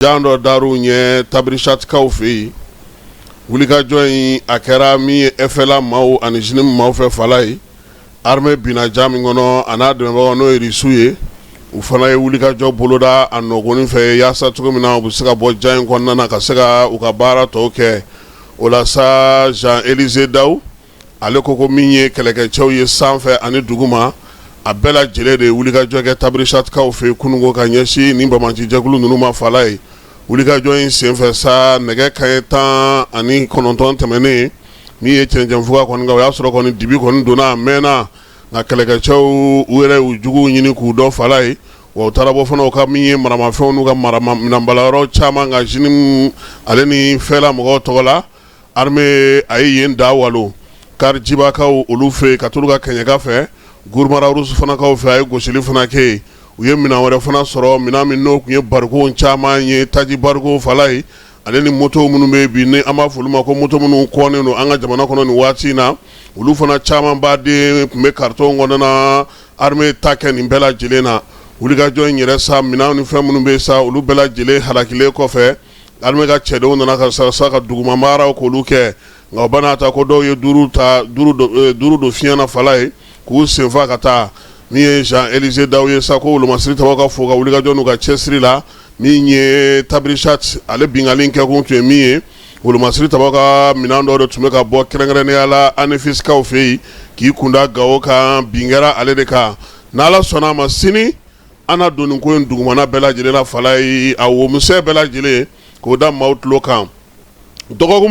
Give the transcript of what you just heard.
Jando daru nye tabrishat kaufi wulika join akera mi efela mau ani jinim mau fe falai arme bina jami ngono anade mbago no irisuye ufana ye wulika jo boloda anogoni fe yasa tukumina ubusika bo jain konna na kasega ukabara toke ola sa Jean Élysée Daou ale koko minye keleke chew ye sanfe ani duguma abela jele de wulika jo ke tabrishat kaufi kunungo kanyeshi nimba manji jagulu nunuma falai wulika join senfe sa nege kayetan ani kononton temene mi ye chenjem fuga kon nga ya soro kon dibi kon dona mena na keleke chew uere ujugu nyini ku do falai wa tarabo fono ka mi marama fonu ga marama minambalaro chama nga jinim aleni fela mo togola armée ay yenda walo Kardjiba ka olufe katuluga kenyega fe gurmara rusu fana ka fe ay gosili fana ke uye mina wara fana soro mina minno kunye bargo chama nye taji bargo falai aleni moto munu be bi ama fuluma ko moto munu ko ne no anga jamana kono ni wati na ulu fana chama bade me karton ngona armée taken imbela jilena wulika join yere sa mina ni fe munu be sa ulu bela jile halakile ko fe armée ga chedo na ka sa ka duguma mara ko luke nga bana ta ko do ye duru do fiana falai ku senfa kata mi Jean Élysée Daou ye sako lo masri tawaka foga wulika jonu ga chesri la mi nye tabrishat ale bingalin ke ko tu mi lo masri tawaka minando do tumeka bo krengre ala anefis ka ofei ki kunda gawo ka bingara ale de ka nala sona masini ana donu ko nduguma na bela jele la falai awo muse bela jele ko da maut lokam dogo